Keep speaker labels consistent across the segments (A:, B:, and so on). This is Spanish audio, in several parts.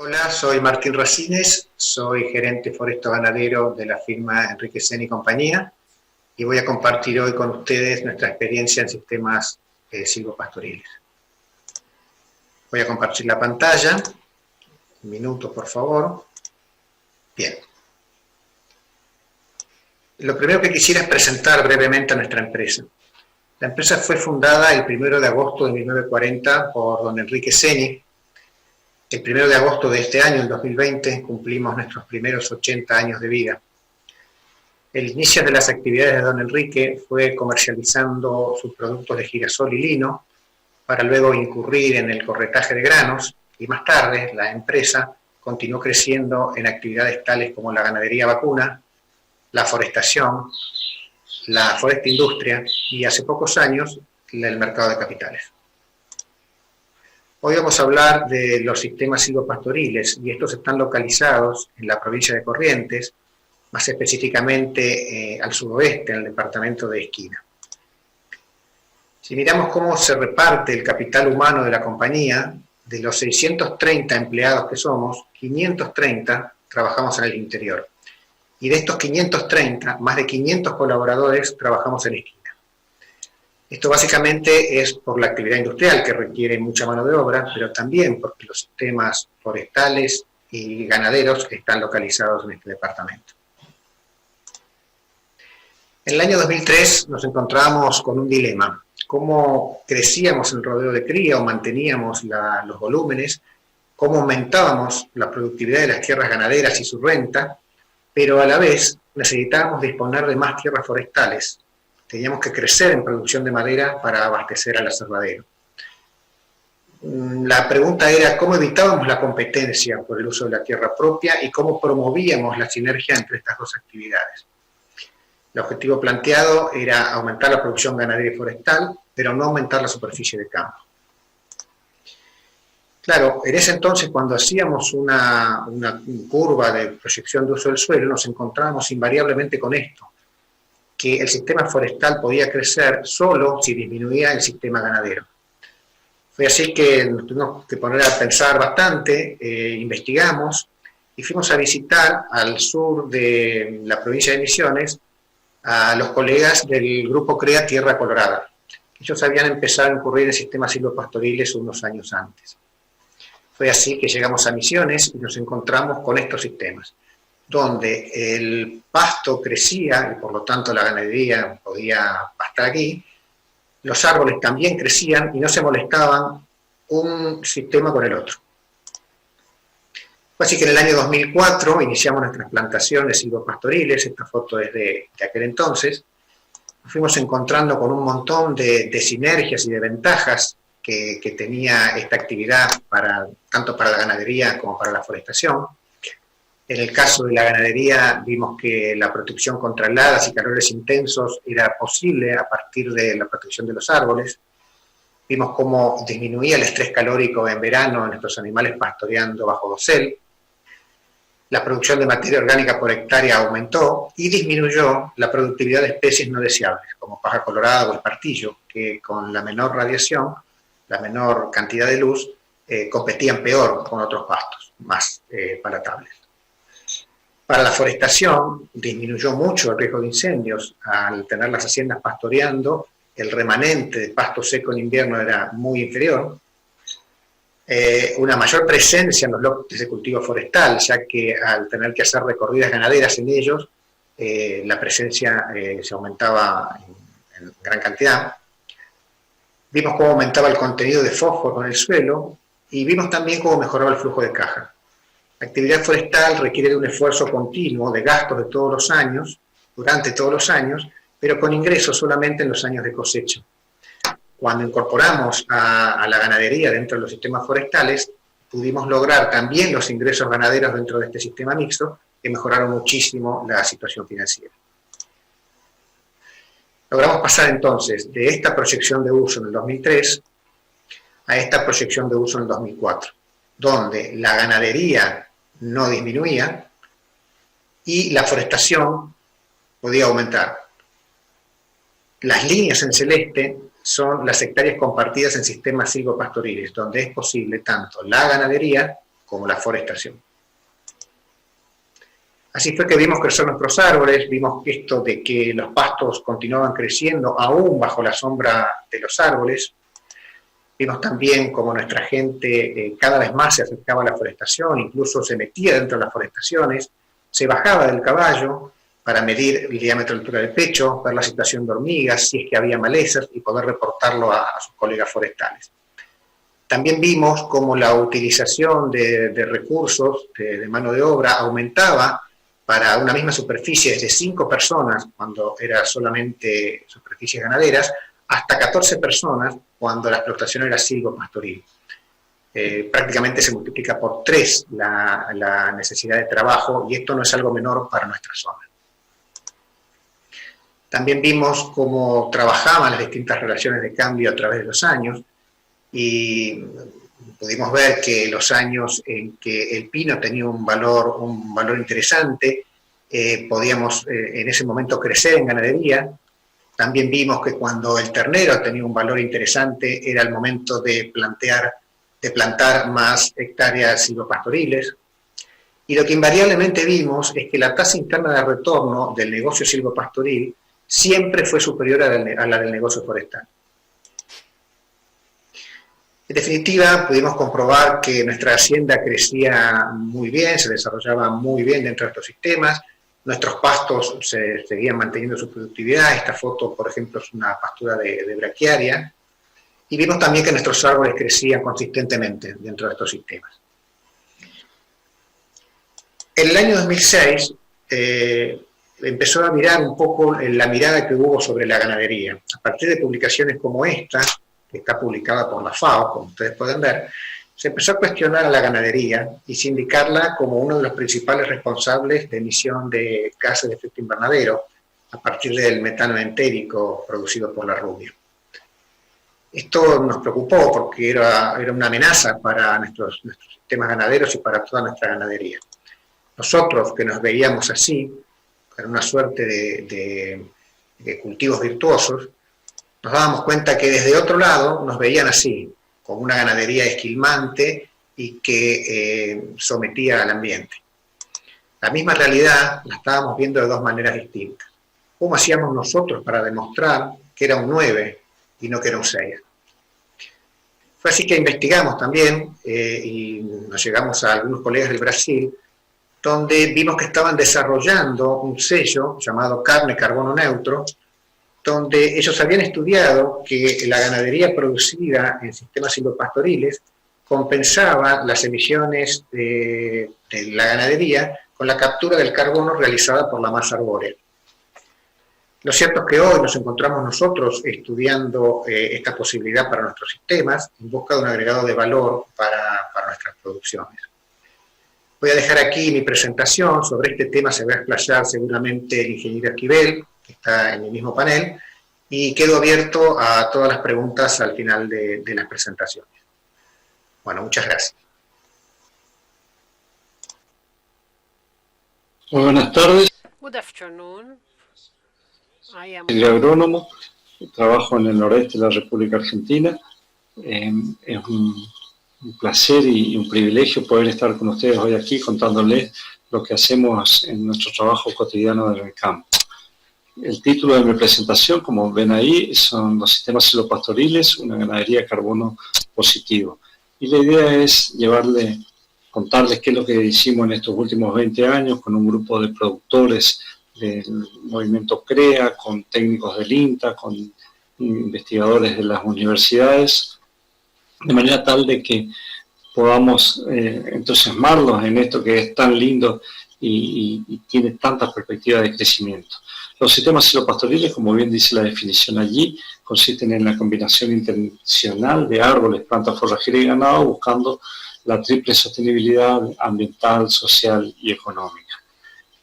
A: Hola, soy Martín Racines, soy gerente foresto ganadero de la firma Enrique Seni y compañía y voy a compartir hoy con ustedes nuestra experiencia en sistemas silvopastoriles. Voy a compartir la pantalla, un minuto por favor. Bien. Lo primero que quisiera es presentar brevemente a nuestra empresa. La empresa fue fundada el 1 de agosto de 1940 por don Enrique Seni. El 1 de agosto de este año, en 2020, cumplimos nuestros primeros 80 años de vida. El inicio de las actividades de don Enrique fue comercializando sus productos de girasol y lino, para luego incurrir en el corretaje de granos, y más tarde la empresa continuó creciendo en actividades tales como la ganadería vacuna, la forestación, la foresta industria y hace pocos años el mercado de capitales. Hoy vamos a hablar de los sistemas silvopastoriles y estos están localizados en la provincia de Corrientes, más específicamente al suroeste, en el departamento de Esquina. Si miramos cómo se reparte el capital humano de la compañía, de los 630 empleados que somos, 530 trabajamos en el interior. Y de estos 530, más de 500 colaboradores trabajamos en Esquina. Esto básicamente es por la actividad industrial que requiere mucha mano de obra, pero también porque los sistemas forestales y ganaderos están localizados en este departamento. En el año 2003 nos encontrábamos con un dilema. Cómo crecíamos el rodeo de cría o manteníamos los volúmenes, cómo aumentábamos la productividad de las tierras ganaderas y su renta, pero a la vez necesitábamos disponer de más tierras forestales. Teníamos que crecer en producción de madera para abastecer al aserradero. La pregunta era cómo evitábamos la competencia por el uso de la tierra propia y cómo promovíamos la sinergia entre estas dos actividades. El objetivo planteado era aumentar la producción ganadera y forestal, pero no aumentar la superficie de campo. Claro, en ese entonces, cuando hacíamos una curva de proyección de uso del suelo, nos encontrábamos invariablemente con esto, que el sistema forestal podía crecer solo si disminuía el sistema ganadero. Fue así que nos tuvimos que poner a pensar bastante, investigamos y fuimos a visitar al sur de la provincia de Misiones a los colegas del grupo CREA Tierra Colorada. Ellos habían empezado a incurrir en sistemas silvopastoriles unos años antes. Fue así que llegamos a Misiones y nos encontramos con estos sistemas, donde el pasto crecía y por lo tanto la ganadería podía pastar aquí, los árboles también crecían y no se molestaban un sistema con el otro. Fue así que en el año 2004 iniciamos nuestras plantaciones silvopastoriles, esta foto es de aquel entonces, nos fuimos encontrando con un montón de sinergias y de ventajas que tenía esta actividad tanto para la ganadería como para la forestación. En el caso de la ganadería vimos que la protección contra heladas y calores intensos era posible a partir de la protección de los árboles. Vimos cómo disminuía el estrés calórico en verano en nuestros animales pastoreando bajo dosel. La producción de materia orgánica por hectárea aumentó y disminuyó la productividad de especies no deseables, como paja colorada o espartillo, que con la menor radiación, la menor cantidad de luz, competían peor con otros pastos más palatables. Para la forestación disminuyó mucho el riesgo de incendios. Al tener las haciendas pastoreando, el remanente de pasto seco en invierno era muy inferior. Una mayor presencia en los lotes de cultivo forestal, ya que al tener que hacer recorridas ganaderas en ellos, la presencia se aumentaba en gran cantidad. Vimos cómo aumentaba el contenido de fósforo en el suelo y vimos también cómo mejoraba el flujo de caja. La actividad forestal requiere de un esfuerzo continuo, de gastos de todos los años, durante todos los años, pero con ingresos solamente en los años de cosecha. Cuando incorporamos a la ganadería dentro de los sistemas forestales, pudimos lograr también los ingresos ganaderos dentro de este sistema mixto, que mejoraron muchísimo la situación financiera. Logramos pasar entonces de esta proyección de uso en el 2003 a esta proyección de uso en el 2004, donde la ganadería no disminuía y la forestación podía aumentar. Las líneas en celeste son las hectáreas compartidas en sistemas silvopastoriles, donde es posible tanto la ganadería como la forestación. Así fue que vimos crecer nuestros árboles, vimos esto de que los pastos continuaban creciendo aún bajo la sombra de los árboles. Vimos también cómo nuestra gente cada vez más se acercaba a la forestación, incluso se metía dentro de las forestaciones, se bajaba del caballo para medir el diámetro de altura del pecho, ver la situación de hormigas, si es que había malezas, y poder reportarlo a sus colegas forestales. También vimos cómo la utilización de recursos, de mano de obra, aumentaba para una misma superficie desde 5 personas, cuando era solamente superficies ganaderas, hasta 14 personas cuando la explotación era silvopastoril. Prácticamente se multiplica por 3 la necesidad de trabajo, y esto no es algo menor para nuestra zona. También vimos cómo trabajaban las distintas relaciones de cambio a través de los años, y pudimos ver que los años en que el pino tenía un valor interesante, podíamos en ese momento crecer en ganadería. También vimos que cuando el ternero tenía un valor interesante era el momento de plantar más hectáreas silvopastoriles. Y lo que invariablemente vimos es que la tasa interna de retorno del negocio silvopastoril siempre fue superior a la del negocio forestal. En definitiva, pudimos comprobar que nuestra hacienda crecía muy bien, se desarrollaba muy bien dentro de estos sistemas, nuestros pastos se seguían manteniendo su productividad. Esta foto, por ejemplo, es una pastura de braquiaria, y vimos también que nuestros árboles crecían consistentemente dentro de estos sistemas. En el año 2006 empezó a mirar un poco la mirada que hubo sobre la ganadería. A partir de publicaciones como esta, que está publicada por la FAO, como ustedes pueden ver, se empezó a cuestionar a la ganadería y sindicarla como uno de los principales responsables de emisión de gases de efecto invernadero a partir del metano entérico producido por la rubia. Esto nos preocupó porque era una amenaza para nuestros sistemas ganaderos y para toda nuestra ganadería. Nosotros, que nos veíamos así, con una suerte de cultivos virtuosos, nos dábamos cuenta que desde otro lado nos veían así, como una ganadería esquilmante y que sometía al ambiente. La misma realidad la estábamos viendo de 2 maneras distintas. ¿Cómo hacíamos nosotros para demostrar que era un 9 y no que era un 6? Fue así que investigamos también y nos llegamos a algunos colegas del Brasil, donde vimos que estaban desarrollando un sello llamado carne carbono neutro, donde ellos habían estudiado que la ganadería producida en sistemas silvopastoriles compensaba las emisiones de la ganadería con la captura del carbono realizada por la masa arbórea. Lo cierto es que hoy nos encontramos nosotros estudiando esta posibilidad para nuestros sistemas en busca de un agregado de valor para nuestras producciones. Voy a dejar aquí mi presentación. Sobre este tema se va a explayar seguramente el ingeniero Esquivel, que está en el mismo panel, y quedo abierto a todas las preguntas al final de las presentaciones. Bueno, muchas gracias.
B: Muy buenas tardes.
C: Good afternoon.
B: Soy agrónomo, trabajo en el noreste de la República Argentina. Es un placer y un privilegio poder estar con ustedes hoy aquí contándoles lo que hacemos en nuestro trabajo cotidiano en el campo. El título de mi presentación, como ven ahí, son los sistemas silvopastoriles, una ganadería de carbono positivo. Y la idea es contarles qué es lo que hicimos en estos últimos 20 años con un grupo de productores del movimiento CREA, con técnicos del INTA, con investigadores de las universidades, de manera tal de que podamos entusiasmarlos en esto que es tan lindo y tiene tantas perspectivas de crecimiento. Los sistemas silvopastoriles, como bien dice la definición allí, consisten en la combinación intencional de árboles, plantas forrajeras y ganado, buscando la triple sostenibilidad ambiental, social y económica.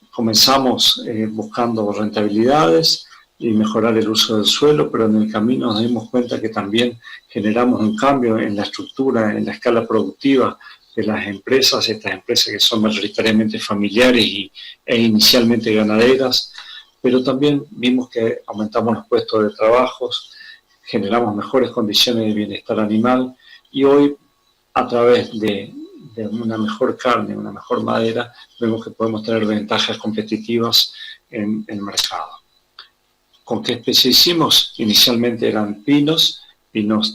B: Comenzamos buscando rentabilidades y mejorar el uso del suelo, pero en el camino nos dimos cuenta que también generamos un cambio en la estructura, en la escala productiva de las empresas, estas empresas que son mayoritariamente familiares e inicialmente ganaderas, pero también vimos que aumentamos los puestos de trabajo, generamos mejores condiciones de bienestar animal y hoy, a través de una mejor carne, una mejor madera, vemos que podemos tener ventajas competitivas en el mercado. ¿Con qué especie hicimos? Inicialmente eran pinos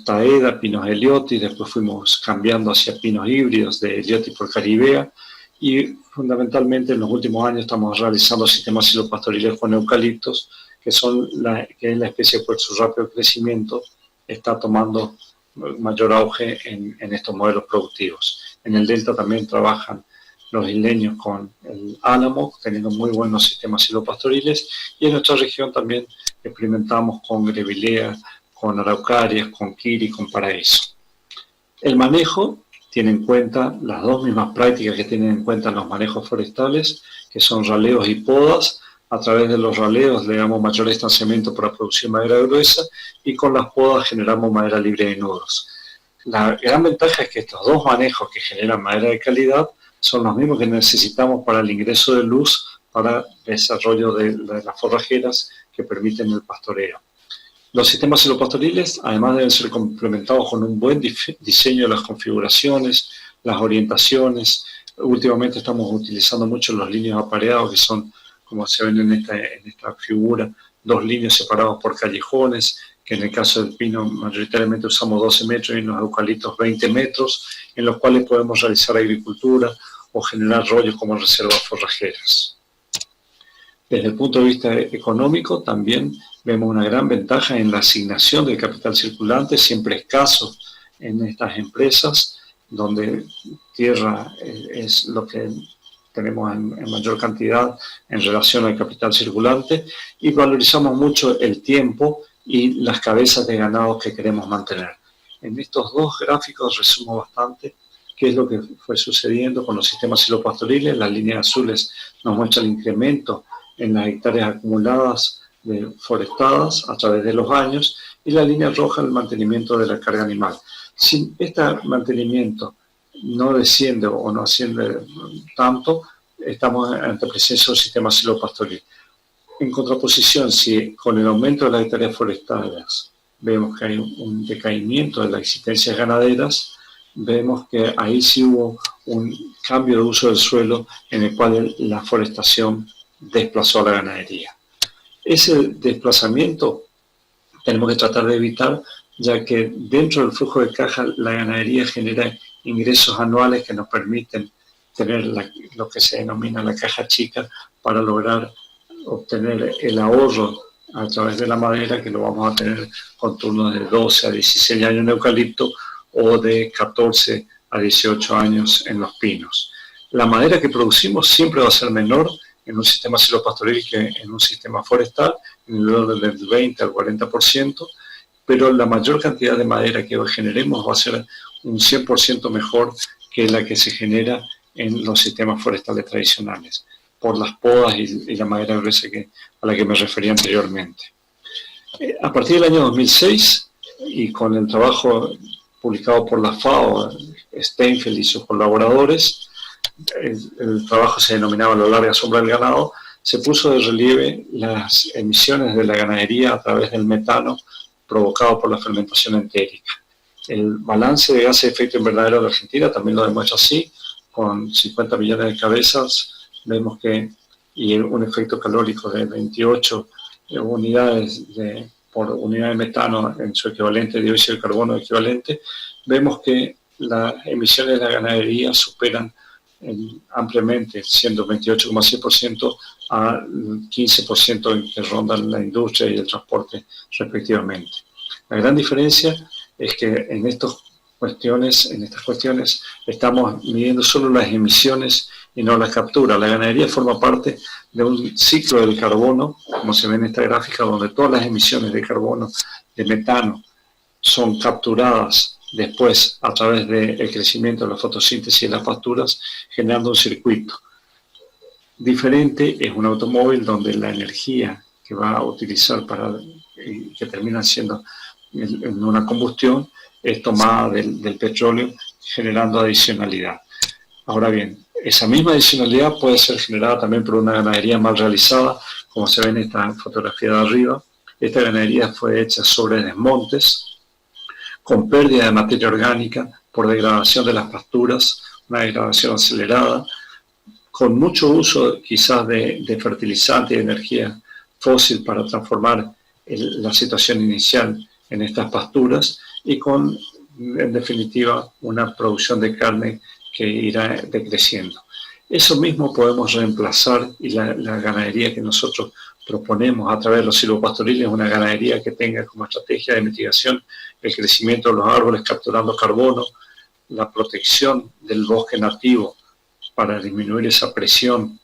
B: taeda, pinos Elioti, después fuimos cambiando hacia pinos híbridos de Elioti por Caribea, y fundamentalmente en los últimos años estamos realizando sistemas silvopastoriles con eucaliptos, que es la especie que por su rápido crecimiento está tomando mayor auge en estos modelos productivos. En el delta también trabajan los isleños con el álamo, teniendo muy buenos sistemas silvopastoriles, y en nuestra región también experimentamos con grevilea, con araucarias, con kiri, con paraíso. El manejo tiene en cuenta las dos mismas prácticas que tienen en cuenta los manejos forestales, que son raleos y podas. A través de los raleos le damos mayor distanciamiento para producir madera gruesa, y con las podas generamos madera libre de nudos. La gran ventaja es que estos dos manejos que generan madera de calidad son los mismos que necesitamos para el ingreso de luz, para el desarrollo de las forrajeras que permiten el pastoreo. Los sistemas silvopastoriles además deben ser complementados con un buen diseño de las configuraciones, las orientaciones. Últimamente estamos utilizando mucho los líneas apareados, que son, como se ven en esta figura, dos líneas separados por callejones, que en el caso del pino mayoritariamente usamos 12 metros y en los eucaliptos 20 metros, en los cuales podemos realizar agricultura o generar rollos como reservas forrajeras. Desde el punto de vista económico también vemos una gran ventaja en la asignación del capital circulante, siempre escaso en estas empresas, donde tierra es lo que tenemos en mayor cantidad en relación al capital circulante, y valorizamos mucho el tiempo y las cabezas de ganado que queremos mantener. En estos dos gráficos resumo bastante qué es lo que fue sucediendo con los sistemas silvopastoriles. Las líneas azules nos muestran el incremento en las hectáreas acumuladas forestadas a través de los años, y la línea roja el mantenimiento de la carga animal. Si este mantenimiento no desciende o no asciende tanto, estamos ante presencia de un sistema silvopastoril. En contraposición, si con el aumento de las hectáreas forestales vemos que hay un decaimiento de las existencias ganaderas, vemos que ahí sí hubo un cambio de uso del suelo en el cual la forestación desplazó a la ganadería. Ese desplazamiento tenemos que tratar de evitar, ya que dentro del flujo de caja la ganadería genera ingresos anuales que nos permiten tener lo que se denomina la caja chica, para lograr obtener el ahorro a través de la madera, que lo vamos a tener con turnos de 12 a 16 años en eucalipto o de 14 a 18 años en los pinos. La madera que producimos siempre va a ser menor en un sistema silvopastoril que en un sistema forestal, en el orden del 20 al 40%, pero la mayor cantidad de madera que generemos va a ser un 100% mejor que la que se genera en los sistemas forestales tradicionales, por las podas y la madera gruesa a la que me refería anteriormente. A partir del año 2006, y con el trabajo publicado por la FAO, Steinfeld y sus colaboradores, el trabajo se denominaba La larga sombra del ganado, se puso de relieve las emisiones de la ganadería a través del metano provocado por la fermentación entérica. El balance de gases de efecto invernadero de Argentina también lo demuestra así, con 50 millones de cabezas, vemos que, y un efecto calórico de 28 unidades por unidad de metano en su equivalente de dióxido de carbono equivalente, vemos que las emisiones de la ganadería superan ampliamente, siendo 28,6% a 15% en que rondan la industria y el transporte respectivamente. La gran diferencia es que en estas cuestiones estamos midiendo solo las emisiones y no las capturas. La ganadería forma parte de un ciclo del carbono, como se ve en esta gráfica, donde todas las emisiones de carbono, de metano, son capturadas después a través del crecimiento de la fotosíntesis y las pasturas, generando un circuito. Diferente es un automóvil donde la energía que va a utilizar que termina siendo en una combustión es tomada del petróleo, generando adicionalidad. Ahora bien, esa misma adicionalidad puede ser generada también por una ganadería mal realizada, como se ve en esta fotografía de arriba. Esta ganadería fue hecha sobre desmontes, con pérdida de materia orgánica por degradación de las pasturas, una degradación acelerada, con mucho uso quizás de fertilizante y de energía fósil para transformar la situación inicial en estas pasturas y con, en definitiva, una producción de carne que irá decreciendo. Eso mismo podemos reemplazar y la ganadería que nosotros proponemos a través de los silvopastoriles es una ganadería que tenga como estrategia de mitigación el crecimiento de los árboles capturando carbono, la protección del bosque nativo para disminuir esa presión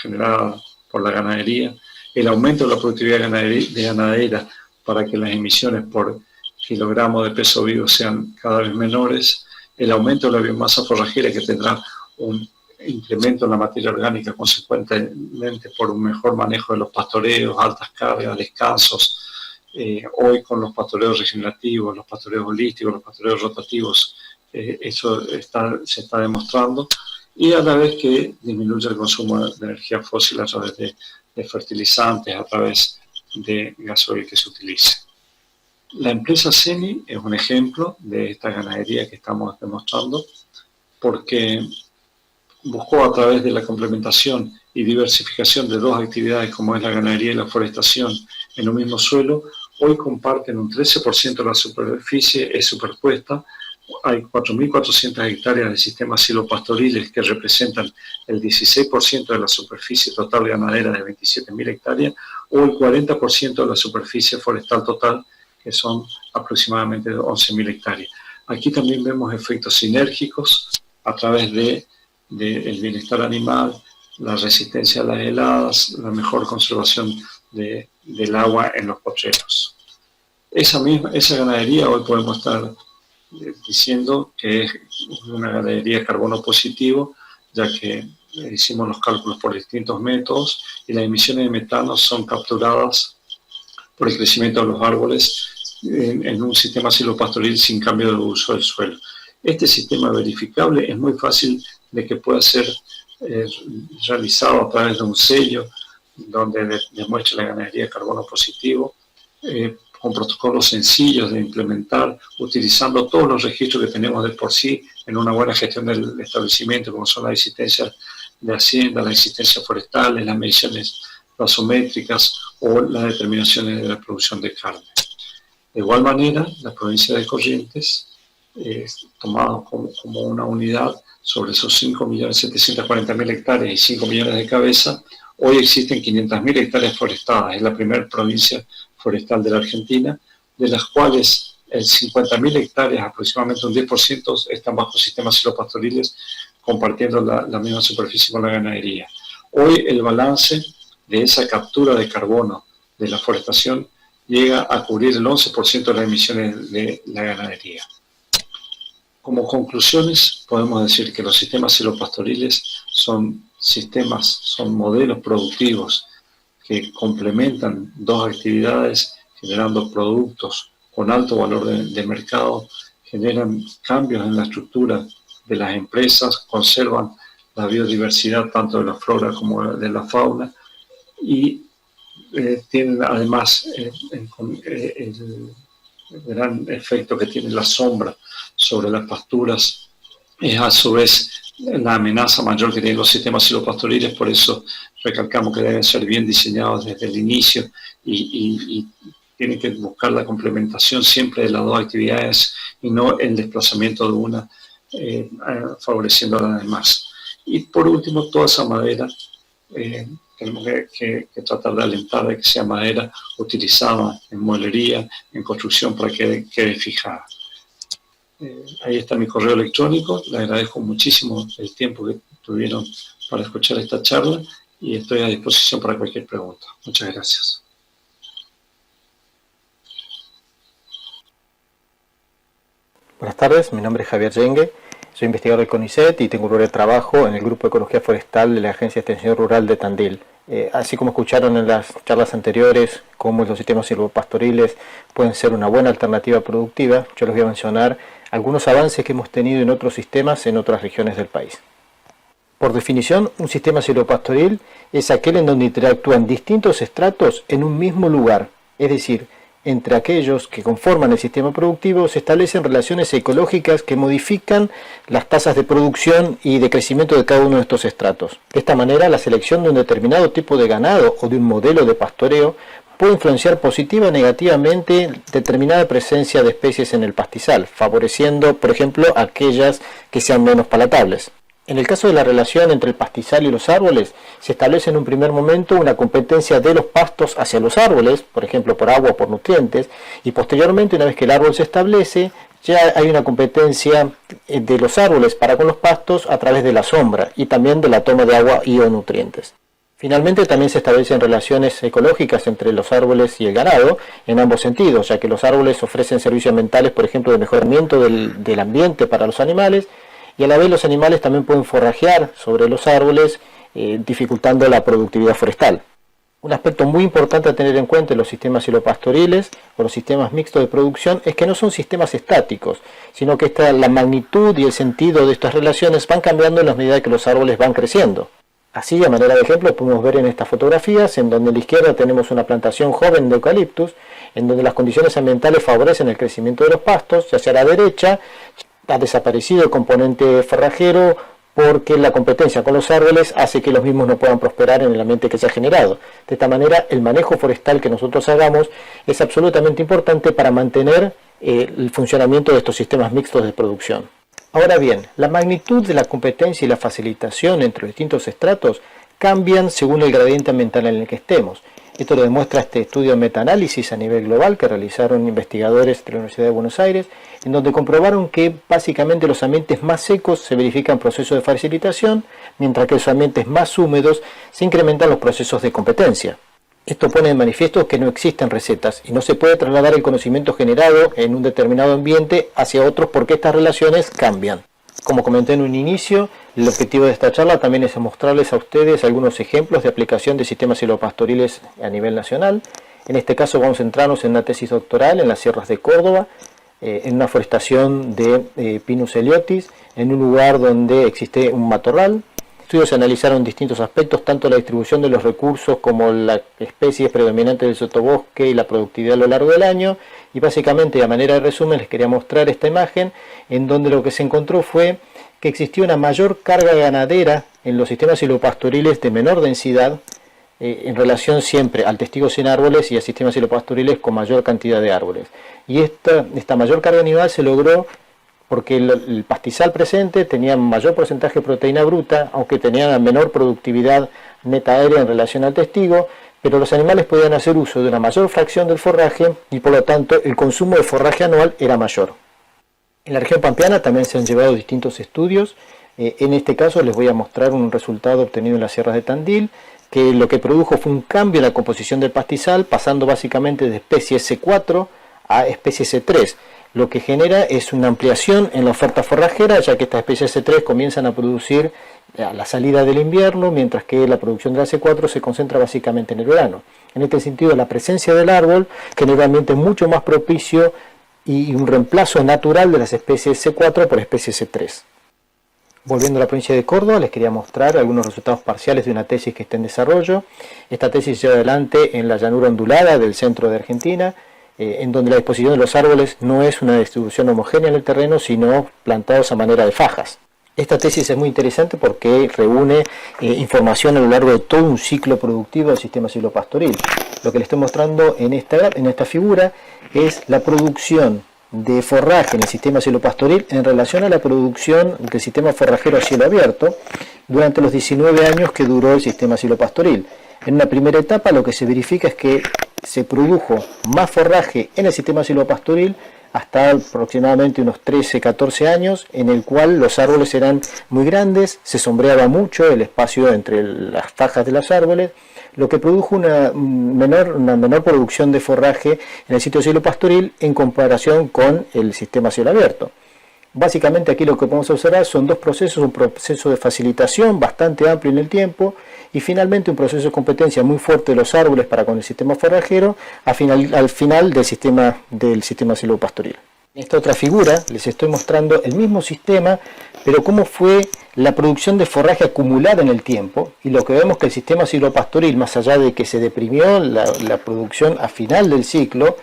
B: generada por la ganadería, el aumento de la productividad ganadera para que las emisiones por kilogramo de peso vivo sean cada vez menores, el aumento de la biomasa forrajera que tendrá un incremento en la materia orgánica consecuentemente por un mejor manejo de los pastoreos, altas cargas, descansos, hoy con los pastoreos regenerativos, los pastoreos holísticos, los pastoreos rotativos, eso se está demostrando, y a la vez que disminuye el consumo de energía fósil a través de fertilizantes, a través de gasoil que se utilice. La empresa CENI es un ejemplo de esta ganadería que estamos demostrando, porque buscó a través de la complementación y diversificación de dos actividades como es la ganadería y la forestación en un mismo suelo, hoy comparten un 13% de la superficie, es superpuesta, hay 4.400 hectáreas de sistemas silvopastoriles que representan el 16% de la superficie total ganadera de 27.000 hectáreas o el 40% de la superficie forestal total, que son aproximadamente 11.000 hectáreas. Aquí también vemos efectos sinérgicos a través del bienestar animal, la resistencia a las heladas, la mejor conservación del agua en los potreros. Esa ganadería hoy podemos estar diciendo que es una ganadería de carbono positivo, ya que hicimos los cálculos por distintos métodos y las emisiones de metano son capturadas por el crecimiento de los árboles en un sistema silvopastoril sin cambio de uso del suelo. Este sistema verificable es muy fácil de que pueda ser realizado a través de un sello donde demuestre la ganadería de carbono positivo, con protocolos sencillos de implementar, utilizando todos los registros que tenemos de por sí en una buena gestión del establecimiento, como son las existencias de hacienda, las existencias forestales, las mediciones basométricas o las determinaciones de la producción de carne. De igual manera, la provincia de Corrientes, tomado como una unidad sobre esos 5.740.000 hectáreas y 5 millones de cabezas, hoy existen 500.000 hectáreas forestadas. Es la primera provincia forestal de la Argentina, de las cuales el 50.000 hectáreas, aproximadamente un 10%, están bajo sistemas silvopastoriles, compartiendo la misma superficie con la ganadería. Hoy el balance de esa captura de carbono de la forestación llega a cubrir el 11% de las emisiones de la ganadería. Como conclusiones, podemos decir que los sistemas silvopastoriles son modelos productivos que complementan dos actividades generando productos con alto valor de mercado, generan cambios en la estructura de las empresas, conservan la biodiversidad tanto de la flora como de la fauna y tienen además el gran efecto que tiene la sombra sobre las pasturas, es a su vez la amenaza mayor que tienen los sistemas silvopastoriles, por eso recalcamos que deben ser bien diseñados desde el inicio y tienen que buscar la complementación siempre de las dos actividades y no el desplazamiento de una favoreciendo a las demás. Y por último, toda esa madera tenemos que tratar de alentar de que sea madera utilizada en mueblería, en construcción para que quede fijada. Ahí está mi correo electrónico, le agradezco muchísimo el tiempo que tuvieron para escuchar esta charla y estoy a disposición para cualquier pregunta. Muchas gracias.
C: Buenas tardes, mi nombre es Javier Yengue, soy investigador del CONICET y tengo un rol de trabajo en el Grupo de Ecología Forestal de la Agencia de Extensión Rural de Tandil. Así como escucharon en las charlas anteriores, cómo los sistemas silvopastoriles pueden ser una buena alternativa productiva, yo les voy a mencionar algunos avances que hemos tenido en otros sistemas en otras regiones del país. Por definición, un sistema silvopastoril es aquel en donde interactúan distintos estratos en un mismo lugar, es decir, entre aquellos que conforman el sistema productivo se establecen relaciones ecológicas que modifican las tasas de producción y de crecimiento de cada uno de estos estratos. De esta manera, la selección de un determinado tipo de ganado o de un modelo de pastoreo puede influenciar positiva o negativamente determinada presencia de especies en el pastizal, favoreciendo, por ejemplo, aquellas que sean menos palatables. En el caso de la relación entre el pastizal y los árboles, se establece en un primer momento una competencia de los pastos hacia los árboles, por ejemplo por agua o por nutrientes, y posteriormente, una vez que el árbol se establece, ya hay una competencia de los árboles para con los pastos a través de la sombra y también de la toma de agua y o nutrientes. Finalmente, también se establecen relaciones ecológicas entre los árboles y el ganado en ambos sentidos, ya que los árboles ofrecen servicios ambientales, por ejemplo, de mejoramiento del ambiente para los animales, y a la vez los animales también pueden forrajear sobre los árboles, dificultando la productividad forestal. Un aspecto muy importante a tener en cuenta en los sistemas silvopastoriles o los sistemas mixtos de producción es que no son sistemas estáticos, sino que la magnitud y el sentido de estas relaciones van cambiando en la medida que los árboles van creciendo. Así, a manera de ejemplo, podemos ver en estas fotografías, en donde a la izquierda tenemos una plantación joven de eucaliptus, en donde las condiciones ambientales favorecen el crecimiento de los pastos, y hacia la derecha ha desaparecido el componente forrajero porque la competencia con los árboles hace que los mismos no puedan prosperar en el ambiente que se ha generado. De esta manera, el manejo forestal que nosotros hagamos es absolutamente importante para mantener el funcionamiento de estos sistemas mixtos de producción. Ahora bien, la magnitud de la competencia y la facilitación entre los distintos estratos cambian según el gradiente ambiental en el que estemos. Esto lo demuestra este estudio de metaanálisis a nivel global que realizaron investigadores de la Universidad de Buenos Aires, en donde comprobaron que básicamente los ambientes más secos se verifican procesos de facilitación, mientras que en los ambientes más húmedos se incrementan los procesos de competencia. Esto pone de manifiesto que no existen recetas y no se puede trasladar el conocimiento generado en un determinado ambiente hacia otros porque estas relaciones cambian. Como comenté en un inicio, el objetivo de esta charla también es mostrarles a ustedes algunos ejemplos de aplicación de sistemas silvopastoriles a nivel nacional. En este caso vamos a centrarnos en una tesis doctoral en las sierras de Córdoba, en una forestación de Pinus eliotis, en un lugar donde existe un matorral. Estudios se analizaron distintos aspectos, tanto la distribución de los recursos como la especies predominantes del sotobosque y la productividad a lo largo del año. Y básicamente, a manera de resumen, les quería mostrar esta imagen en donde lo que se encontró fue que existía una mayor carga ganadera en los sistemas silvopastoriles de menor densidad en relación siempre al testigo sin árboles y a sistemas silvopastoriles con mayor cantidad de árboles. Y esta mayor carga animal se logró porque el pastizal presente tenía mayor porcentaje de proteína bruta, aunque tenía menor productividad neta aérea en relación al testigo, pero los animales podían hacer uso de una mayor fracción del forraje y por lo tanto el consumo de forraje anual era mayor. En la región pampeana también se han llevado distintos estudios. En este caso les voy a mostrar un resultado obtenido en las sierras de Tandil, que lo que produjo fue un cambio en la composición del pastizal, pasando básicamente de especie C4 a especie C3. Lo que genera es una ampliación en la oferta forrajera, ya que estas especies C3 comienzan a producir a la salida del invierno, mientras que la producción de la C4 se concentra básicamente en el verano. En este sentido, la presencia del árbol genera un ambiente mucho más propicio y un reemplazo natural de las especies C4 por especies C3. Volviendo a la provincia de Córdoba, les quería mostrar algunos resultados parciales de una tesis que está en desarrollo. Esta tesis se lleva adelante en la llanura ondulada del centro de Argentina, en donde la disposición de los árboles no es una distribución homogénea en el terreno, sino plantados a manera de fajas. Esta tesis es muy interesante porque reúne información a lo largo de todo un ciclo productivo del sistema silvopastoril. Lo que les estoy mostrando en esta figura es la producción de forraje en el sistema silvopastoril en relación a la producción del sistema forrajero a cielo abierto durante los 19 años que duró el sistema silvopastoril. En una primera etapa lo que se verifica es que se produjo más forraje en el sistema silvopastoril hasta aproximadamente unos 13-14 años, en el cual los árboles eran muy grandes, se sombreaba mucho el espacio entre las fajas de los árboles, lo que produjo una menor producción de forraje en el sitio silvopastoril en comparación con el sistema cielo abierto. Básicamente aquí lo que podemos observar son dos procesos, un proceso de facilitación bastante amplio en el tiempo y finalmente un proceso de competencia muy fuerte de los árboles para con el sistema forrajero al final del sistema silvopastoril. En esta otra figura les estoy mostrando el mismo sistema, pero cómo fue la producción de forraje acumulada en el tiempo, y lo que vemos que el sistema silvopastoril, más allá de que se deprimió la producción a final del ciclo,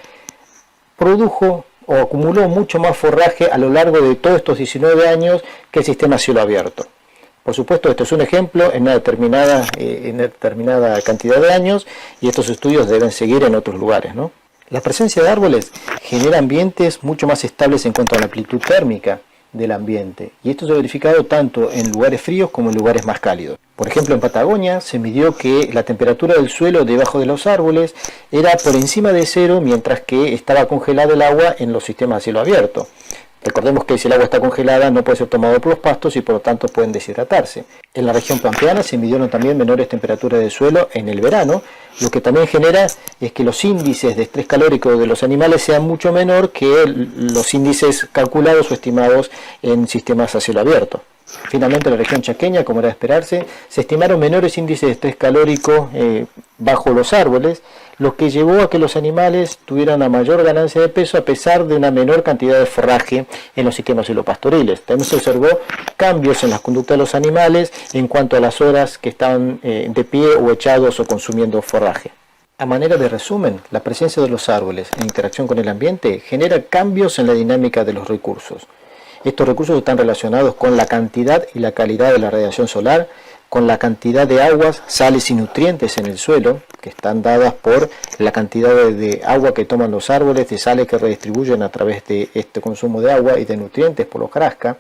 C: produjo o acumuló mucho más forraje a lo largo de todos estos 19 años que el sistema a cielo abierto. Por supuesto, esto es un ejemplo en una determinada cantidad de años, y estos estudios deben seguir en otros lugares, ¿no? La presencia de árboles genera ambientes mucho más estables en cuanto a la amplitud térmica del ambiente, y esto se ha verificado tanto en lugares fríos como en lugares más cálidos. Por ejemplo, en Patagonia se midió que la temperatura del suelo debajo de los árboles era por encima de cero, mientras que estaba congelado el agua en los sistemas a cielo abierto. Recordemos que si el agua está congelada no puede ser tomado por los pastos y por lo tanto pueden deshidratarse. En la región pampeana se midieron también menores temperaturas de suelo en el verano, lo que también genera es que los índices de estrés calórico de los animales sean mucho menor que los índices calculados o estimados en sistemas a cielo abierto. Finalmente, en la región chaqueña, como era de esperarse, se estimaron menores índices de estrés calórico bajo los árboles, lo que llevó a que los animales tuvieran una mayor ganancia de peso a pesar de una menor cantidad de forraje en los sistemas silvopastoriles. También se observó cambios en las conductas de los animales en cuanto a las horas que estaban de pie o echados o consumiendo forraje. A manera de resumen, la presencia de los árboles en interacción con el ambiente genera cambios en la dinámica de los recursos. Estos recursos están relacionados con la cantidad y la calidad de la radiación solar, con la cantidad de aguas, sales y nutrientes en el suelo, que están dadas por la cantidad de agua que toman los árboles, de sales que redistribuyen a través de este consumo de agua y de nutrientes por la hojarasca,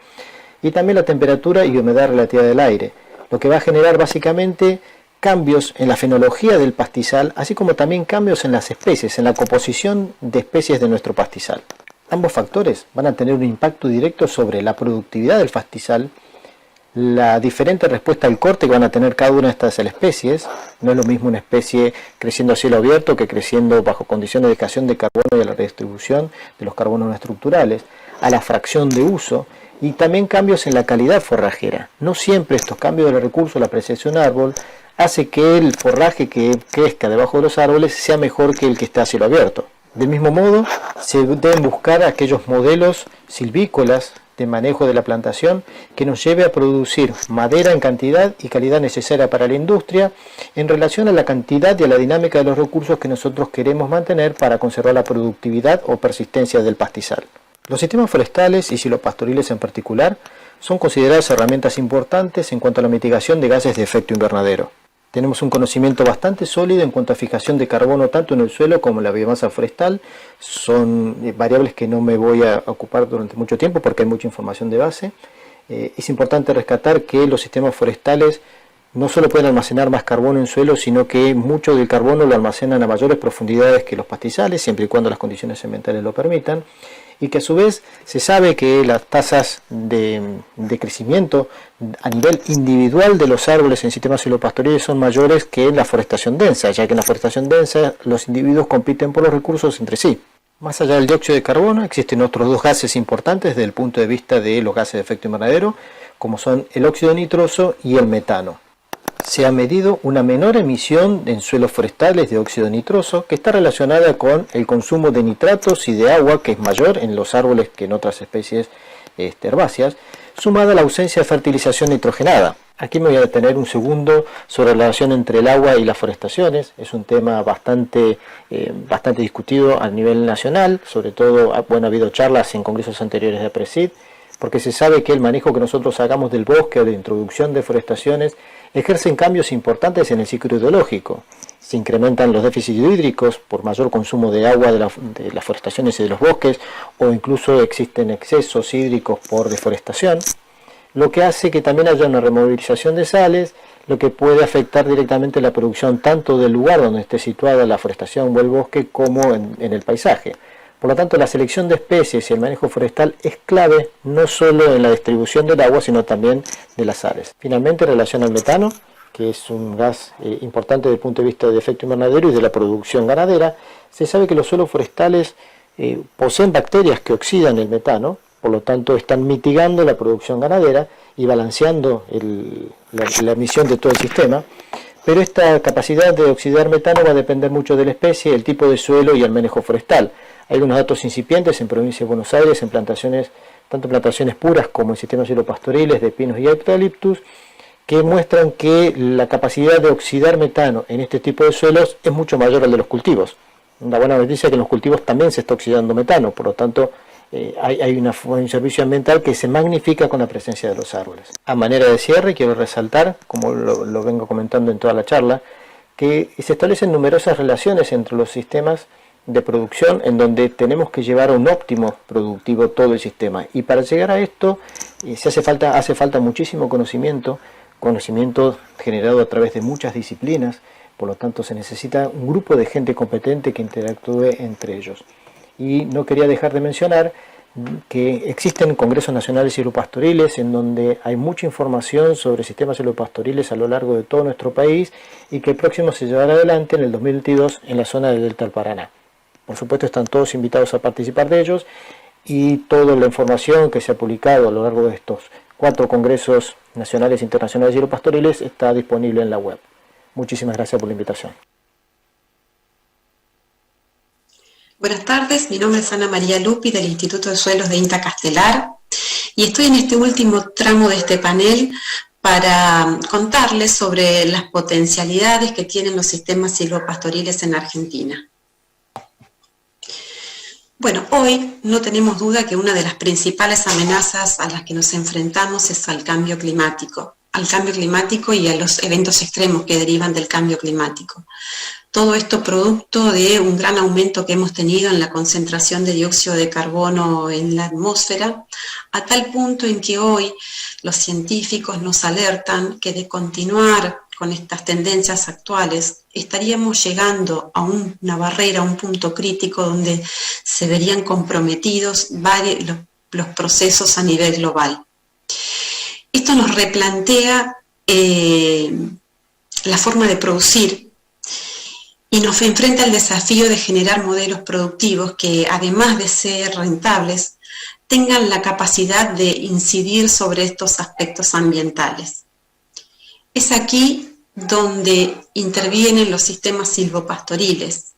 C: y también la temperatura y humedad relativa del aire, lo que va a generar básicamente cambios en la fenología del pastizal, así como también cambios en las especies, en la composición de especies de nuestro pastizal. Ambos factores van a tener un impacto directo sobre la productividad del pastizal, la diferente respuesta al corte que van a tener cada una de estas especies. No es lo mismo una especie creciendo a cielo abierto que creciendo bajo condiciones de fijación de carbono y a la redistribución de los carbonos no estructurales, a la fracción de uso y también cambios en la calidad forrajera. No siempre estos cambios de los recursos, la presencia de un árbol, hace que el forraje que crezca debajo de los árboles sea mejor que el que está a cielo abierto. Del mismo modo, se deben buscar aquellos modelos silvícolas de manejo de la plantación que nos lleve a producir madera en cantidad y calidad necesaria para la industria en relación a la cantidad y a la dinámica de los recursos que nosotros queremos mantener para conservar la productividad o persistencia del pastizal. Los sistemas forestales y silvopastoriles en particular son consideradas herramientas importantes en cuanto a la mitigación de gases de efecto invernadero. Tenemos un conocimiento bastante sólido en cuanto a fijación de carbono tanto en el suelo como en la biomasa forestal. Son variables que no me voy a ocupar durante mucho tiempo porque hay mucha información de base. Es importante rescatar que los sistemas forestales no solo pueden almacenar más carbono en suelo, sino que mucho del carbono lo almacenan a mayores profundidades que los pastizales, siempre y cuando las condiciones ambientales lo permitan, y que a su vez se sabe que las tasas de crecimiento a nivel individual de los árboles en sistemas silvopastoriles son mayores que en la forestación densa, ya que en la forestación densa los individuos compiten por los recursos entre sí. Más allá del dióxido de carbono, existen otros dos gases importantes desde el punto de vista de los gases de efecto invernadero, como son el óxido nitroso y el metano. Se ha medido una menor emisión en suelos forestales de óxido nitroso que está relacionada con el consumo de nitratos y de agua, que es mayor en los árboles que en otras especies herbáceas, sumada a la ausencia de fertilización nitrogenada. Aquí me voy a detener un segundo sobre la relación entre el agua y las forestaciones. Es un tema bastante discutido a nivel nacional, sobre todo ha habido charlas en congresos anteriores de APRESID, porque se sabe que el manejo que nosotros hagamos del bosque o de introducción de forestaciones ejercen cambios importantes en el ciclo hidrológico. Se incrementan los déficits hídricos por mayor consumo de agua de las forestaciones y de los bosques, o incluso existen excesos hídricos por deforestación, lo que hace que también haya una removilización de sales, lo que puede afectar directamente la producción tanto del lugar donde esté situada la forestación o el bosque como en el paisaje. Por lo tanto, la selección de especies y el manejo forestal es clave no solo en la distribución del agua, sino también de las sales. Finalmente, en relación al metano, que es un gas importante desde el punto de vista del efecto invernadero y de la producción ganadera, se sabe que los suelos forestales poseen bacterias que oxidan el metano, por lo tanto están mitigando la producción ganadera y balanceando la emisión de todo el sistema. Pero esta capacidad de oxidar metano va a depender mucho de la especie, el tipo de suelo y el manejo forestal. Hay unos datos incipientes en provincia de Buenos Aires, en plantaciones, tanto plantaciones puras como en sistemas silvopastoriles de pinos y eucaliptus, que muestran que la capacidad de oxidar metano en este tipo de suelos es mucho mayor al de los cultivos. una buena noticia es que en los cultivos también se está oxidando metano, por lo tanto hay un servicio ambiental que se magnifica con la presencia de los árboles. A manera de cierre, quiero resaltar, como lo vengo comentando en toda la charla, que se establecen numerosas relaciones entre los sistemas de producción en donde tenemos que llevar a un óptimo productivo todo el sistema. Y para llegar a esto hace falta muchísimo conocimiento generado a través de muchas disciplinas, por lo tanto se necesita un grupo de gente competente que interactúe entre ellos. Y no quería dejar de mencionar que existen congresos nacionales silvopastoriles en donde hay mucha información sobre sistemas silvopastoriles a lo largo de todo nuestro país y que el próximo se llevará adelante en el 2022 en la zona del Delta del Paraná. Por supuesto están todos invitados a participar de ellos y toda la información que se ha publicado a lo largo de estos 4 congresos nacionales e internacionales silvopastoriles está disponible en la web. Muchísimas gracias por la invitación.
D: Buenas tardes, mi nombre es Ana María Lupi del Instituto de Suelos de INTA Castelar y estoy en este último tramo de este panel para contarles sobre las potencialidades que tienen los sistemas silvopastoriles en Argentina. Bueno, hoy no tenemos duda que una de las principales amenazas a las que nos enfrentamos es al cambio climático y a los eventos extremos que derivan del cambio climático. Todo esto producto de un gran aumento que hemos tenido en la concentración de dióxido de carbono en la atmósfera, a tal punto en que hoy los científicos nos alertan que de continuar con estas tendencias actuales estaríamos llegando a una barrera, a un punto crítico donde se verían comprometidos los procesos a nivel global. Esto nos replantea la forma de producir y nos enfrenta al desafío de generar modelos productivos que, además de ser rentables, tengan la capacidad de incidir sobre estos aspectos ambientales. Es aquí donde intervienen los sistemas silvopastoriles.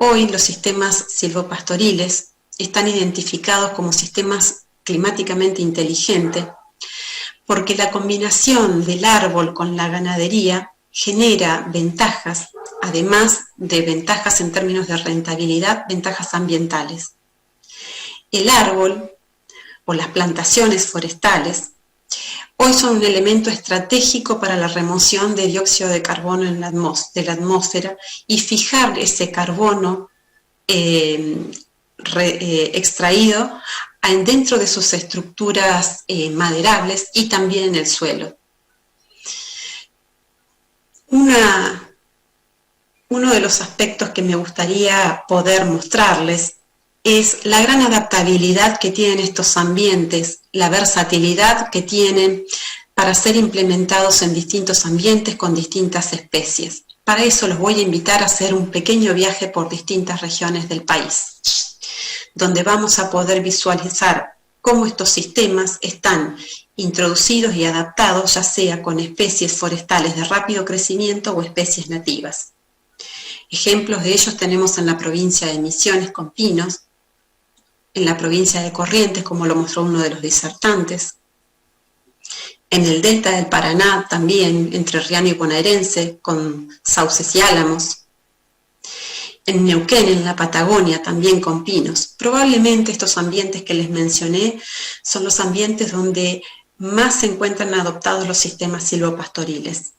D: Hoy los sistemas silvopastoriles están identificados como sistemas climáticamente inteligentes porque la combinación del árbol con la ganadería genera ventajas, además de ventajas en términos de rentabilidad, ventajas ambientales. El árbol o las plantaciones forestales hoy son un elemento estratégico para la remoción de dióxido de carbono de la atmósfera y fijar ese carbono extraído dentro de sus estructuras maderables y también en el suelo. Uno de los aspectos que me gustaría poder mostrarles es la gran adaptabilidad que tienen estos ambientes, la versatilidad que tienen para ser implementados en distintos ambientes con distintas especies. Para eso los voy a invitar a hacer un pequeño viaje por distintas regiones del país, donde vamos a poder visualizar cómo estos sistemas están introducidos y adaptados, ya sea con especies forestales de rápido crecimiento o especies nativas. Ejemplos de ellos tenemos en la provincia de Misiones con pinos, en la provincia de Corrientes, como lo mostró uno de los disertantes, en el delta del Paraná también, entrerriano y bonaerense, con sauces y álamos, en Neuquén, en la Patagonia, también con pinos. Probablemente estos ambientes que les mencioné son los ambientes donde más se encuentran adoptados los sistemas silvopastoriles.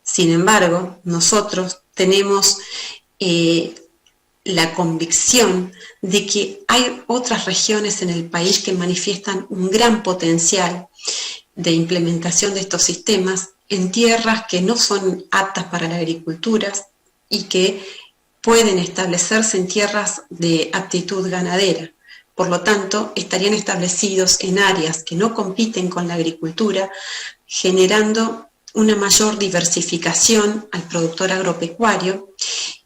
D: Sin embargo, nosotros tenemos la convicción de que hay otras regiones en el país que manifiestan un gran potencial de implementación de estos sistemas en tierras que no son aptas para la agricultura y que pueden establecerse en tierras de aptitud ganadera. Por lo tanto, estarían establecidos en áreas que no compiten con la agricultura, generando una mayor diversificación al productor agropecuario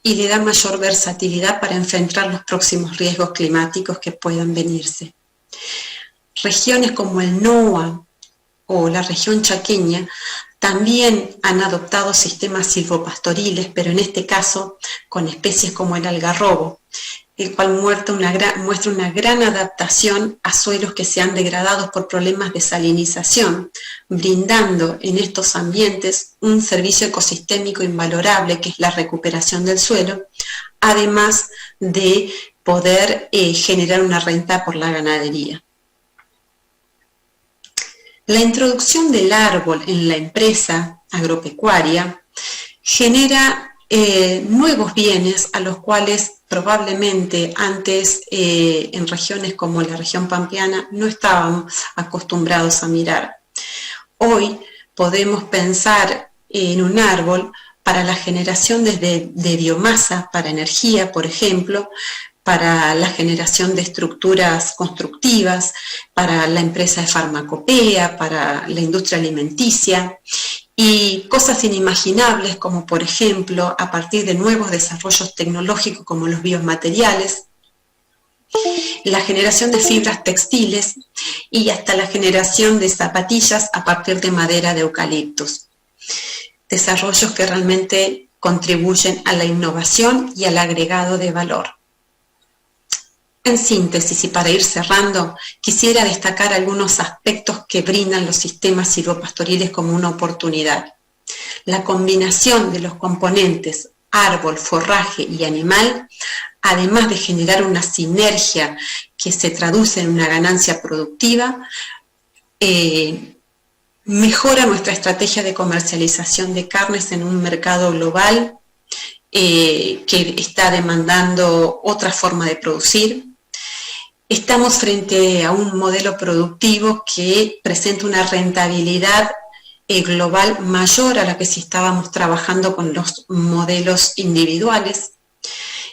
D: y le da mayor versatilidad para enfrentar los próximos riesgos climáticos que puedan venirse. Regiones como el NOA o la región chaqueña también han adoptado sistemas silvopastoriles, pero en este caso con especies como el algarrobo, el cual muestra una gran adaptación a suelos que se han degradado por problemas de salinización, brindando en estos ambientes un servicio ecosistémico invalorable que es la recuperación del suelo, además de poder generar una renta por la ganadería. La introducción del árbol en la empresa agropecuaria genera nuevos bienes a los cuales probablemente antes en regiones como la región pampeana no estábamos acostumbrados a mirar. Hoy podemos pensar en un árbol para la generación de biomasa, para energía, por ejemplo, para la generación de estructuras constructivas, para la empresa de farmacopea, para la industria alimenticia, y cosas inimaginables como, por ejemplo, a partir de nuevos desarrollos tecnológicos como los biomateriales, la generación de fibras textiles y hasta la generación de zapatillas a partir de madera de eucaliptus. Desarrollos que realmente contribuyen a la innovación y al agregado de valor. En síntesis, y para ir cerrando, quisiera destacar algunos aspectos que brindan los sistemas silvopastoriles como una oportunidad. La combinación de los componentes árbol, forraje y animal, además de generar una sinergia que se traduce en una ganancia productiva, mejora nuestra estrategia de comercialización de carnes en un mercado global que está demandando otra forma de producir. Estamos frente a un modelo productivo que presenta una rentabilidad global mayor a la que si estábamos trabajando con los modelos individuales.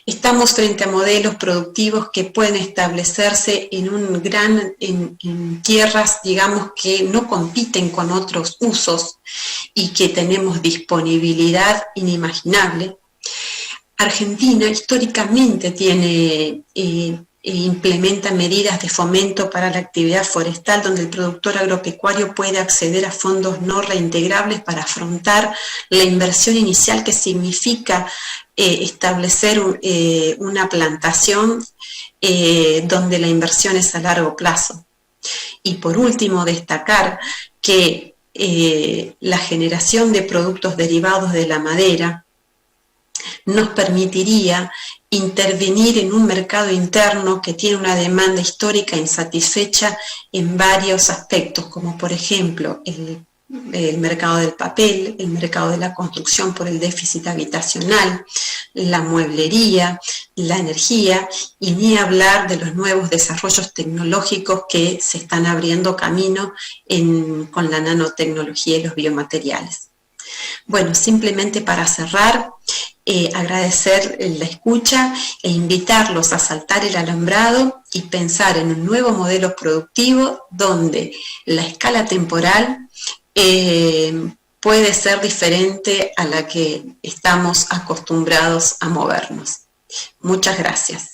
D: Estamos frente a modelos productivos que pueden establecerse en tierras, digamos, que no compiten con otros usos y que tenemos disponibilidad inimaginable. Argentina históricamente tiene implementa medidas de fomento para la actividad forestal donde el productor agropecuario puede acceder a fondos no reintegrables para afrontar la inversión inicial que significa establecer una plantación donde la inversión es a largo plazo. Y por último, destacar que la generación de productos derivados de la madera nos permitiría intervenir en un mercado interno que tiene una demanda histórica insatisfecha en varios aspectos, como por ejemplo el mercado del papel, el mercado de la construcción por el déficit habitacional, la mueblería, la energía, y ni hablar de los nuevos desarrollos tecnológicos que se están abriendo camino con la nanotecnología y los biomateriales. Bueno, simplemente para cerrar, agradecer la escucha e invitarlos a saltar el alambrado y pensar en un nuevo modelo productivo donde la escala temporal puede ser diferente a la que estamos acostumbrados a movernos. Muchas gracias.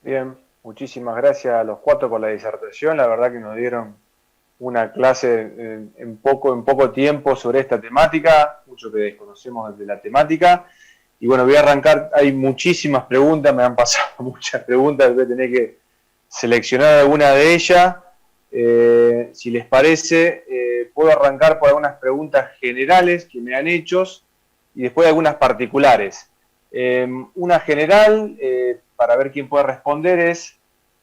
E: Bien, muchísimas gracias a los cuatro por la disertación. La verdad que nos dieron una clase en poco tiempo sobre esta temática, mucho que desconocemos de la temática. Y bueno, voy a arrancar, hay muchísimas preguntas, me han pasado muchas preguntas, voy a tener que seleccionar alguna de ellas. Si les parece, puedo arrancar por algunas preguntas generales que me han hecho y después algunas particulares. Una general, para ver quién puede responder, es: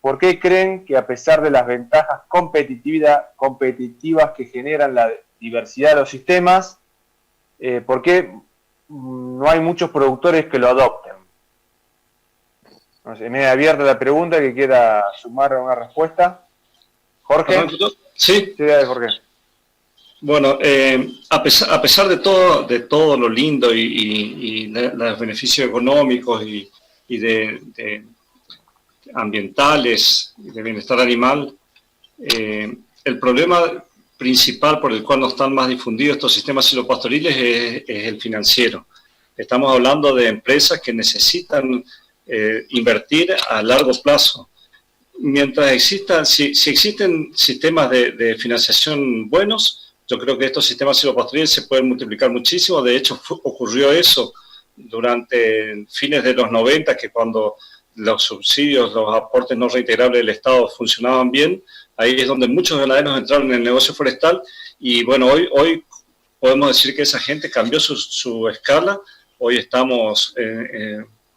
E: ¿por qué creen que a pesar de las ventajas competitivas que generan la diversidad de los sistemas, por qué no hay muchos productores que lo adopten? No sé, me he abierto la pregunta, que quiera sumar una respuesta. Jorge.
B: Sí.
E: Sí, dale, Jorge.
B: Bueno, a pesar de todo lo lindo y los beneficios económicos y de ambientales y de bienestar animal, el problema principal por el cual no están más difundidos estos sistemas silvopastoriles es el financiero. Estamos hablando de empresas que necesitan invertir a largo plazo. Mientras existan, si existen sistemas de financiación buenos, yo creo que estos sistemas silvopastoriles se pueden multiplicar muchísimo. De hecho, ocurrió eso durante fines de los 90, que cuando los subsidios, los aportes no reintegrables del Estado funcionaban bien, ahí es donde muchos ganaderos entraron en el negocio forestal. Y bueno, hoy podemos decir que esa gente cambió su escala. Hoy estamos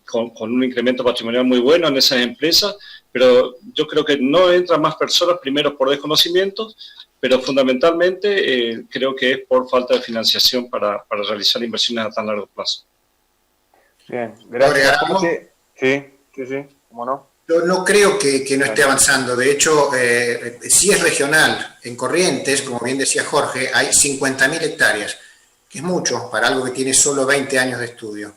B: con un incremento patrimonial muy bueno en esas empresas, pero yo creo que no entran más personas, primero por desconocimiento, pero fundamentalmente creo que es por falta de financiación para realizar inversiones a tan largo plazo.
E: Bien, gracias. Sí, cómo no.
A: Yo no creo que no esté avanzando. De hecho, sí es regional. En Corrientes, como bien decía Jorge, hay 50.000 hectáreas, que es mucho para algo que tiene solo 20 años de estudio.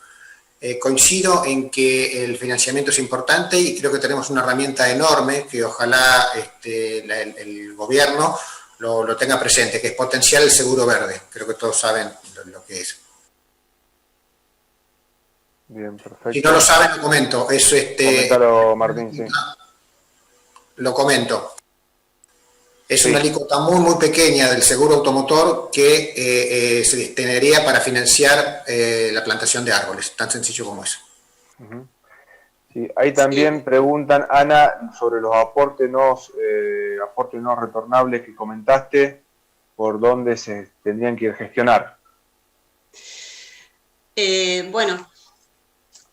A: Coincido en que el financiamiento es importante y creo que tenemos una herramienta enorme que ojalá el gobierno lo tenga presente, que es potenciar el seguro verde. Creo que todos saben lo que es.
E: Bien, perfecto.
A: Si no lo saben, lo comento.
E: Coméntalo, Martín, sí.
A: Lo comento. Es una alícuota muy, muy pequeña del seguro automotor que se destinaría para financiar la plantación de árboles, tan sencillo como eso.
E: Sí, ahí también preguntan, Ana, sobre los aportes no retornables que comentaste, por dónde se tendrían que gestionar.
D: Bueno,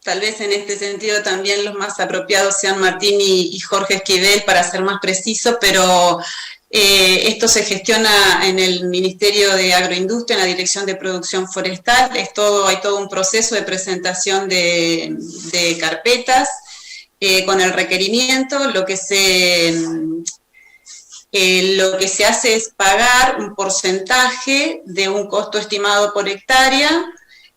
D: tal vez en este sentido también los más apropiados sean Martín y Jorge Esquivel, para ser más preciso, pero esto se gestiona en el Ministerio de Agroindustria, en la Dirección de Producción Forestal. Hay todo un proceso de presentación de carpetas con el requerimiento. Lo que se hace es pagar un porcentaje de un costo estimado por hectárea,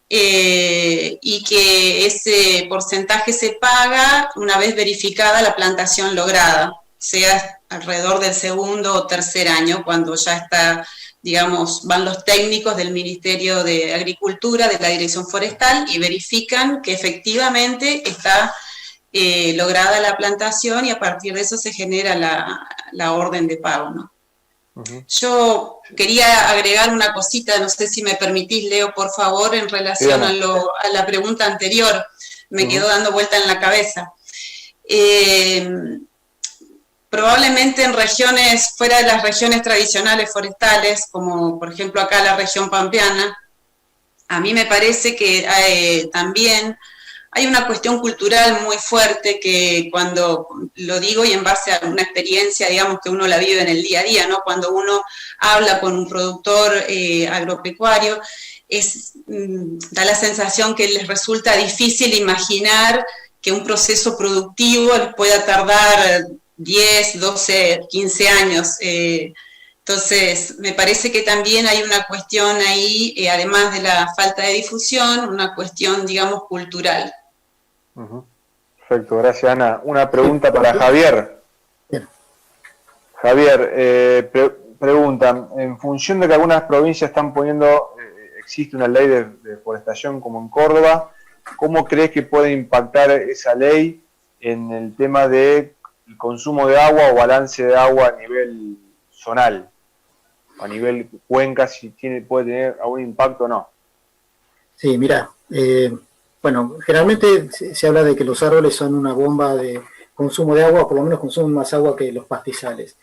D: y que ese porcentaje se paga una vez verificada la plantación lograda, sea alrededor del segundo o tercer año, cuando ya está, digamos, van los técnicos del Ministerio de Agricultura, de la Dirección Forestal, y verifican que efectivamente está lograda la plantación, y a partir de eso se genera la orden de pago, ¿no? Yo quería agregar una cosita, no sé si me permitís, Leo, por favor, en relación a la pregunta anterior. Me quedó dando vuelta en la cabeza. Probablemente en regiones, fuera de las regiones tradicionales forestales, como por ejemplo acá la región pampeana, a mí me parece que también hay una cuestión cultural muy fuerte, que cuando lo digo y en base a una experiencia, digamos, que uno la vive en el día a día, ¿no? Cuando uno habla con un productor agropecuario, da la sensación que les resulta difícil imaginar que un proceso productivo les pueda tardar 10, 12, 15 años. Entonces, me parece que también hay una cuestión ahí, además de la falta de difusión, una cuestión, digamos, cultural.
E: Perfecto, gracias, Ana. Una pregunta para Javier. Javier, preguntan, en función de que algunas provincias están poniendo, existe una ley de deforestación como en Córdoba, ¿cómo crees que puede impactar esa ley en el tema del consumo de agua o balance de agua a nivel zonal, a nivel cuenca, si puede tener algún impacto o no?
F: Sí, mira, bueno, generalmente se habla de que los árboles son una bomba de consumo de agua, por lo menos consumen más agua que los pastizales.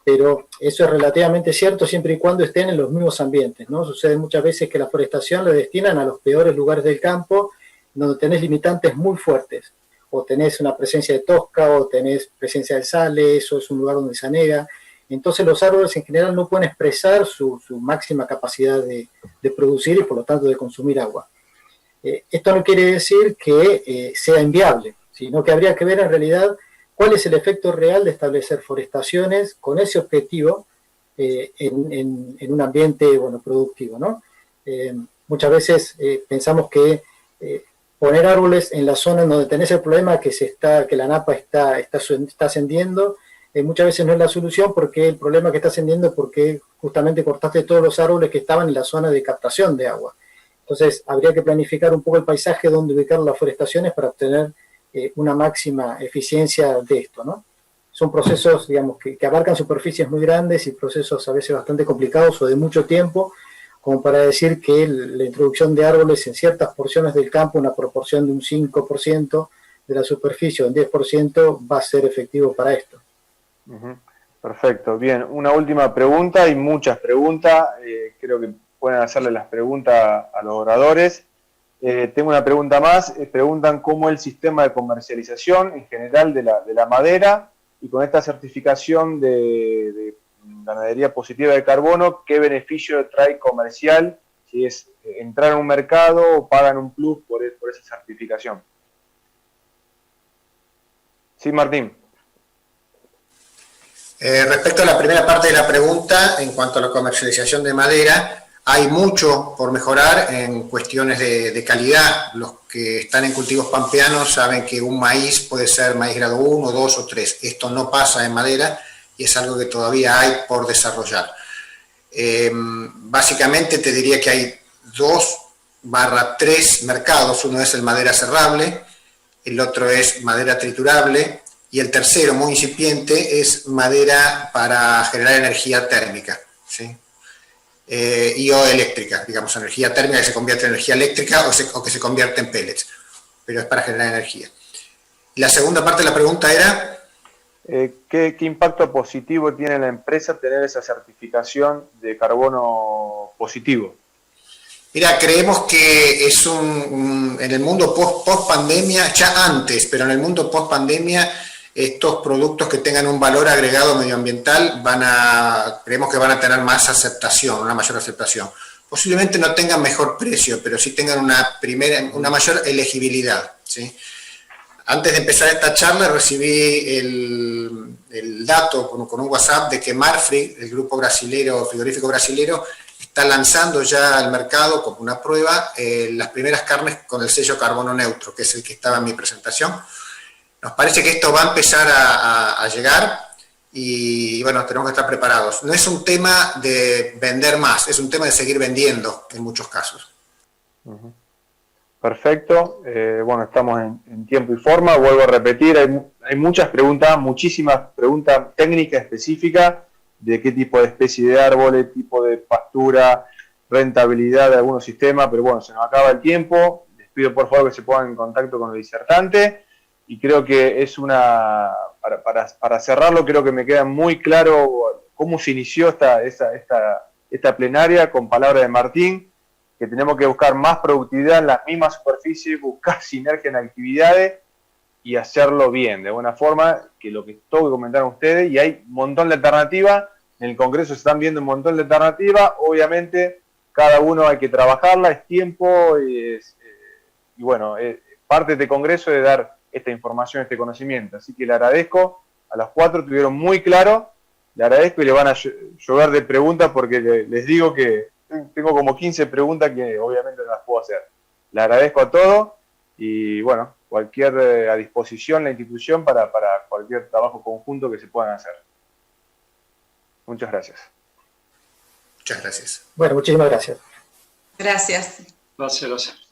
F: Pero eso es relativamente cierto siempre y cuando estén en los mismos ambientes, ¿no? Sucede muchas veces que la forestación la destinan a los peores lugares del campo, donde tenés limitantes muy fuertes. O tenés una presencia de tosca, o tenés presencia de sales, o es un lugar donde se anega. Entonces los árboles en general no pueden expresar su máxima capacidad de producir y por lo tanto de consumir agua. Esto no quiere decir que sea inviable, sino que habría que ver en realidad cuál es el efecto real de establecer forestaciones con ese objetivo en un ambiente, bueno, productivo, ¿no? Muchas veces pensamos que poner árboles en la zona en donde tenés el problema que la napa está ascendiendo, muchas veces no es la solución, porque el problema que está ascendiendo es porque justamente cortaste todos los árboles que estaban en la zona de captación de agua. Entonces, habría que planificar un poco el paisaje donde ubicar las forestaciones para obtener una máxima eficiencia de esto, ¿no? Son procesos, digamos, que abarcan superficies muy grandes y procesos a veces bastante complicados o de mucho tiempo, como para decir que la introducción de árboles en ciertas porciones del campo, una proporción de un 5% de la superficie o un 10%, va a ser efectivo para esto.
E: Perfecto, bien. Una última pregunta, y muchas preguntas, creo que pueden hacerle las preguntas a los oradores. Tengo una pregunta más. Preguntan cómo es el sistema de comercialización en general de la madera, y con esta certificación de ganadería positiva de carbono, ¿qué beneficio trae comercial? Si es entrar en un mercado o pagan un plus por esa certificación. Sí, Martín.
A: Respecto a la primera parte de la pregunta, en cuanto a la comercialización de madera, hay mucho por mejorar en cuestiones de calidad. Los que están en cultivos pampeanos saben que un maíz puede ser maíz grado 1, 2 o 3. Esto no pasa en madera y es algo que todavía hay por desarrollar. Básicamente te diría que hay 2/3 mercados. Uno es el madera cerrable, el otro es madera triturable, y el tercero, muy incipiente, es madera para generar energía térmica, ¿sí? Y o eléctrica, digamos, energía térmica que se convierte en energía eléctrica o que se convierte en pellets, pero es para generar energía. Y la segunda parte de la pregunta era...
E: ¿Qué impacto positivo tiene la empresa tener esa certificación de carbono positivo?
A: Mira, creemos que es en el mundo post-pandemia, ya antes, pero en el mundo post-pandemia, estos productos que tengan un valor agregado medioambiental creemos que van a tener más aceptación, una mayor aceptación. Posiblemente no tengan mejor precio, pero sí tengan una mayor elegibilidad, ¿sí? Antes de empezar esta charla recibí el dato con un WhatsApp de que Marfrig, el grupo frigorífico brasilero, está lanzando ya al mercado como una prueba las primeras carnes con el sello carbono neutro, que es el que estaba en mi presentación. Nos parece que esto va a empezar a llegar y bueno, tenemos que estar preparados. No es un tema de vender más, es un tema de seguir vendiendo en muchos casos.
E: Perfecto. Bueno, estamos en tiempo y forma. Vuelvo a repetir, hay muchas preguntas, muchísimas preguntas técnicas específicas de qué tipo de especie de árboles, tipo de pastura, rentabilidad de algunos sistemas, pero bueno, se nos acaba el tiempo. Les pido por favor que se pongan en contacto con el disertante, y creo que es para cerrarlo, creo que me queda muy claro cómo se inició esta plenaria con palabras de Martín, que tenemos que buscar más productividad en las mismas superficies, buscar sinergia en actividades y hacerlo bien, de buena forma, que lo que tengo que comentar a ustedes, y hay un montón de alternativas, en el Congreso se están viendo un montón de alternativas, obviamente cada uno hay que trabajarla, es tiempo, y bueno, parte de este Congreso es dar esta información, este conocimiento, así que le agradezco, a los 4 tuvieron muy claro, le agradezco y le van a llover de preguntas porque les digo que tengo como 15 preguntas que obviamente no las puedo hacer. Le agradezco a todos y bueno, a disposición la institución para cualquier trabajo conjunto que se puedan hacer. Muchas gracias.
A: Muchas gracias.
F: Bueno, muchísimas gracias.
D: Gracias.
B: Gracias.